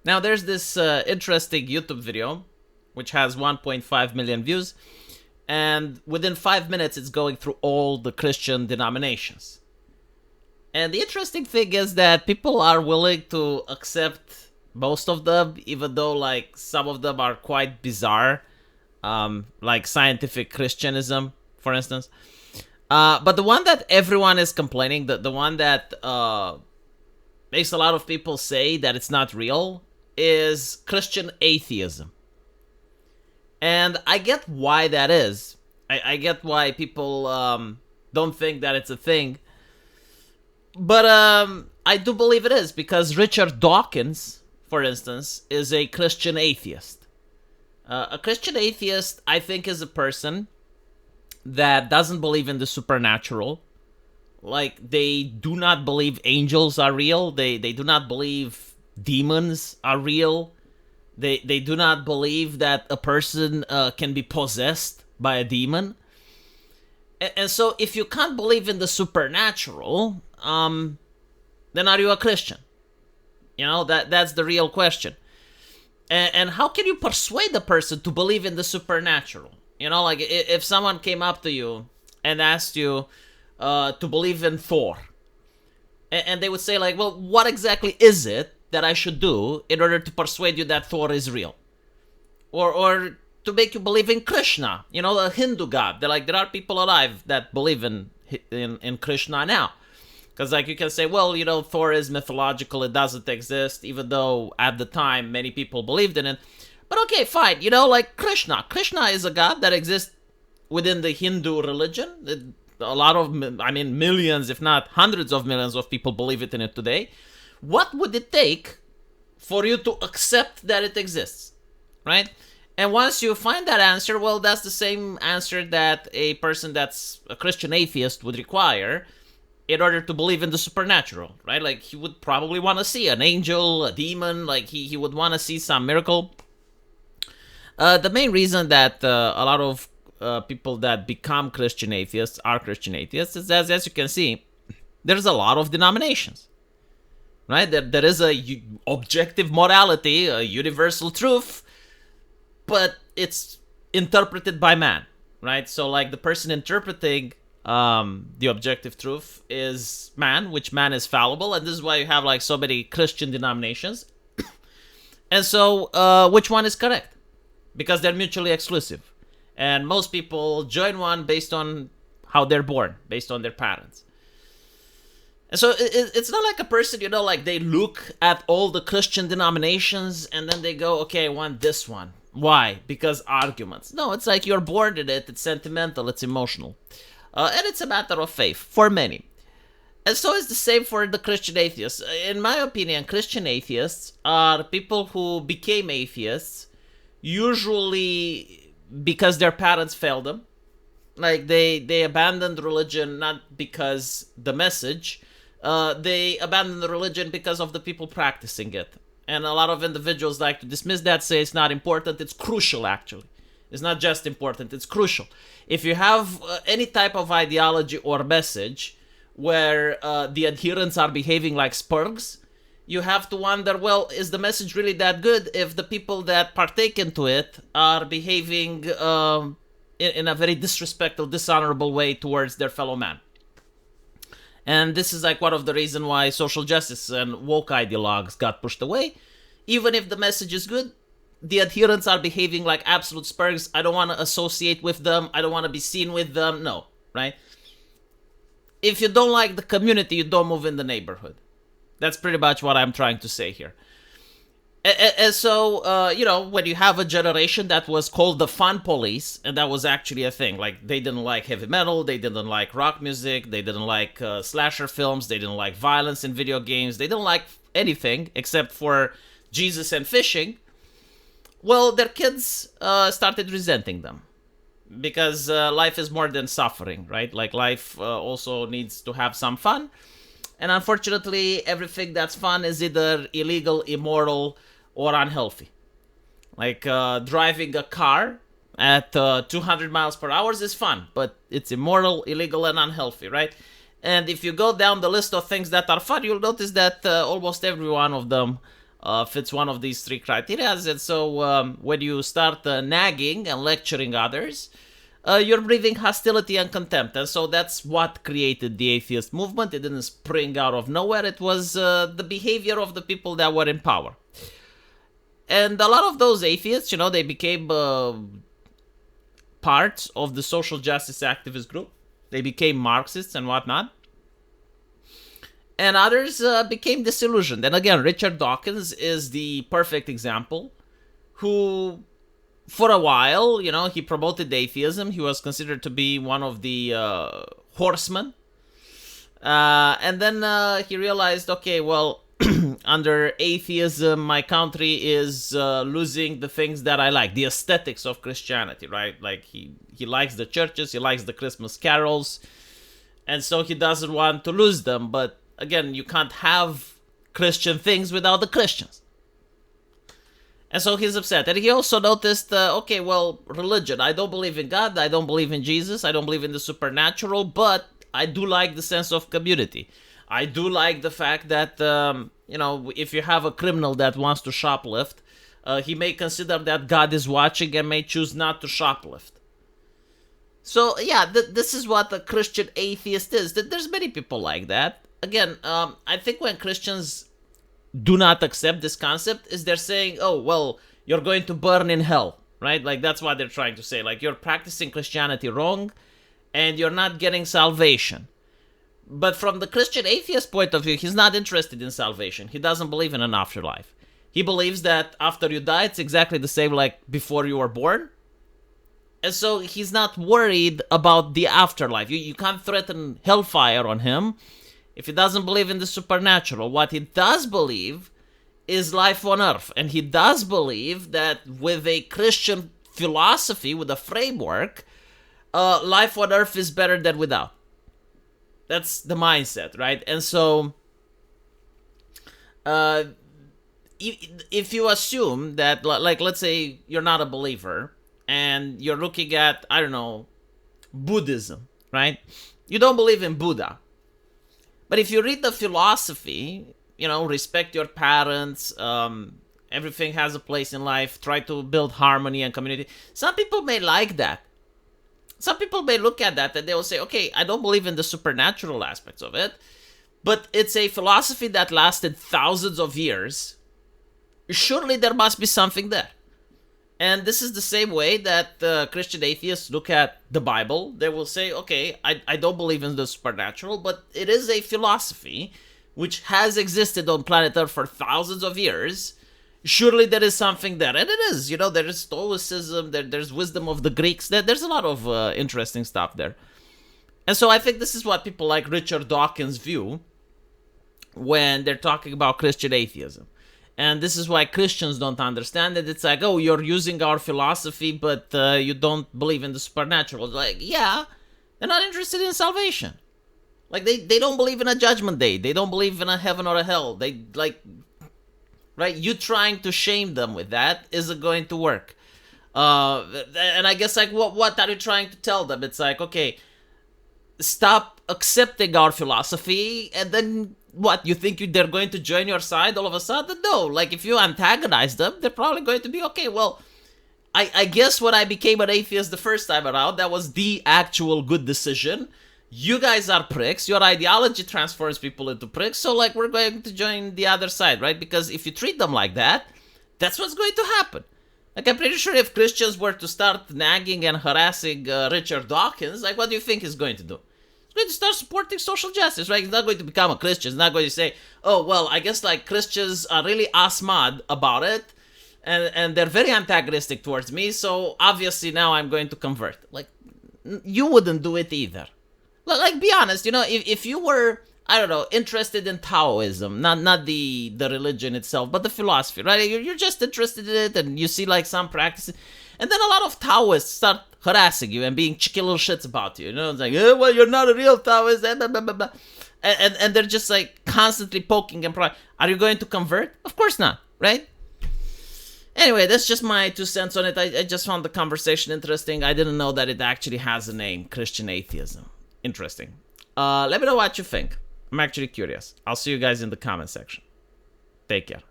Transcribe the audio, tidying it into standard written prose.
Now, there's this interesting YouTube video, which has 1.5 million views, and within 5 minutes, it's going through all the Christian denominations. And the interesting thing is that people are willing to accept most of them, even though like some of them are quite bizarre, like scientific Christianism, for instance. But the one that everyone is complaining, the one that makes a lot of people say that it's not real, is Christian atheism. And I get why that is. I get why people don't think that it's a thing. But I do believe it is, because Richard Dawkins, for instance, is a Christian atheist. A Christian atheist, I think, is a person that doesn't believe in the supernatural. Like, they do not believe angels are real. They do not believe demons are real. They do not believe that a person can be possessed by a demon. And so if you can't believe in the supernatural, then are you a Christian? You know, that's the real question. And how can you persuade a person to believe in the supernatural? You know, like if someone came up to you and asked you to believe in Thor, and they would say like, well, what exactly is it that I should do in order to persuade you that Thor is real? Or to make you believe in Krishna, you know, the Hindu god. They're like, there are people alive that believe in Krishna now. Because, like, you can say, well, you know, Thor is mythological, it doesn't exist, even though at the time many people believed in it. But okay, fine, you know, like Krishna. Krishna is a god that exists within the Hindu religion. A lot of, I mean, millions, if not hundreds of millions of people believe in it today. What would it take for you to accept that it exists, right? And once you find that answer, well, that's the same answer that a person that's a Christian atheist would require in order to believe in the supernatural, right? Like, he would probably want to see an angel, a demon, like he would want to see some miracle. The main reason that a lot of people that become Christian atheists are Christian atheists is, as you can see, there's a lot of denominations, right? There is a objective morality, a universal truth, but it's interpreted by man, right? So, like, the person interpreting the objective truth is man, which man is fallible, and this is why you have like so many Christian denominations. And so, which one is correct? Because they're mutually exclusive, and most people join one based on how they're born, based on their parents. And so it's not like a person, you know, like they look at all the Christian denominations and then they go, okay, I want this one. Why? Because arguments. No, it's like you're born in it. It's sentimental. It's emotional. And it's a matter of faith for many. And so it's the same for the Christian atheists. In my opinion, Christian atheists are people who became atheists usually because their parents failed them. Like, they abandoned religion not because the message, they abandoned the religion because of the people practicing it. And a lot of individuals like to dismiss that, say it's not important. It's crucial, actually. It's not just important, it's crucial. If you have any type of ideology or message where the adherents are behaving like spurgs, you have to wonder, well, is the message really that good if the people that partake into it are behaving in a very disrespectful, dishonorable way towards their fellow man? And this is like one of the reasons why social justice and woke ideologues got pushed away. Even if the message is good, the adherents are behaving like absolute spurgs. I don't want to associate with them. I don't want to be seen with them. No, right? If you don't like the community, you don't move in the neighborhood. That's pretty much what I'm trying to say here. And so, you know, when you have a generation that was called the fun police, and that was actually a thing, like they didn't like heavy metal, they didn't like rock music, they didn't like slasher films, they didn't like violence in video games, they didn't like anything except for Jesus and fishing. Well, their kids started resenting them because life is more than suffering, right? Like, life also needs to have some fun. And unfortunately, everything that's fun is either illegal, immoral, or unhealthy. Like, driving a car at 200 miles per hour is fun, but it's immoral, illegal, and unhealthy, right? And if you go down the list of things that are fun, you'll notice that almost every one of them fits one of these three criteria. And so when you start nagging and lecturing others, you're breathing hostility and contempt. And so that's what created the atheist movement. It didn't spring out of nowhere. It was the behavior of the people that were in power. And a lot of those atheists, they became parts of the social justice activist group. They became Marxists and whatnot. And others became disillusioned. And again, Richard Dawkins is the perfect example, who, for a while, he promoted atheism. He was considered to be one of the horsemen. And then he realized, okay, well, under atheism, my country is losing the things that I like, the aesthetics of Christianity, right? Like he likes the churches, he likes the Christmas carols, and so he doesn't want to lose them. But again, you can't have Christian things without the Christians. And so he's upset. And he also noticed, okay, well, religion. I don't believe in God. I don't believe in Jesus. I don't believe in the supernatural. But I do like the sense of community. I do like the fact that, if you have a criminal that wants to shoplift, he may consider that God is watching and may choose not to shoplift. So, yeah, this is what a Christian atheist is. There's many people like that. Again, I think when Christians do not accept this concept, is they're saying, oh, well, you're going to burn in hell, right? Like, that's what they're trying to say. Like, you're practicing Christianity wrong, and you're not getting salvation. But from the Christian atheist point of view, he's not interested in salvation. He doesn't believe in an afterlife. He believes that after you die, it's exactly the same like before you were born. And so he's not worried about the afterlife. You can't threaten hellfire on him if he doesn't believe in the supernatural. What he does believe is life on earth. And he does believe that with a Christian philosophy, with a framework, life on earth is better than without. That's the mindset, right? And so, if you assume that, like, let's say you're not a believer, and you're looking at, I don't know, Buddhism, right? You don't believe in Buddha. But if you read the philosophy, respect your parents, everything has a place in life, try to build harmony and community. Some people may like that. Some people may look at that and they will say, okay, I don't believe in the supernatural aspects of it, but it's a philosophy that lasted thousands of years. Surely there must be something there. And this is the same way that Christian atheists look at the Bible. They will say, okay, I don't believe in the supernatural, but it is a philosophy which has existed on planet Earth for thousands of years. Surely there is something there. And it is, there is Stoicism, there's wisdom of the Greeks. There's a lot of interesting stuff there. And so I think this is what people like Richard Dawkins view when they're talking about Christian atheism. And this is why Christians don't understand it. It's like, oh, you're using our philosophy, but you don't believe in the supernatural. Like, yeah, they're not interested in salvation. Like, they don't believe in a judgment day. They don't believe in a heaven or a hell. They, right? You trying to shame them with that isn't going to work. And I guess, like, what are you trying to tell them? It's like, okay, stop accepting our philosophy, and then what? You think they're going to join your side all of a sudden? No. Like, if you antagonize them, they're probably going to be, okay, well, I guess when I became an atheist the first time around, that was the actual good decision. You guys are pricks. Your ideology transforms people into pricks. So, like, we're going to join the other side, right? Because if you treat them like that, that's what's going to happen. Like, I'm pretty sure if Christians were to start nagging and harassing Richard Dawkins, like, what do you think he's going to do? He's going to start supporting social justice, right? He's not going to become a Christian. He's not going to say, oh, well, I guess, like, Christians are really asmad about it, and they're very antagonistic towards me, so obviously now I'm going to convert. Like, you wouldn't do it either. Like, be honest, if you were, I don't know, interested in Taoism, not the religion itself, but the philosophy, right? You're just interested in it, and you see, like, some practices, and then a lot of Taoists start harassing you and being cheeky little shits about you, It's like, oh, well, you're not a real Taoist, blah, blah, blah, blah. And they're just, like, constantly poking and prying. Are you going to convert? Of course not, right? Anyway, that's just my 2 cents on it. I just found the conversation interesting. I didn't know that it actually has a name, Christian atheism. Interesting. Let me know what you think. I'm actually curious. I'll see you guys in the comment section. Take care.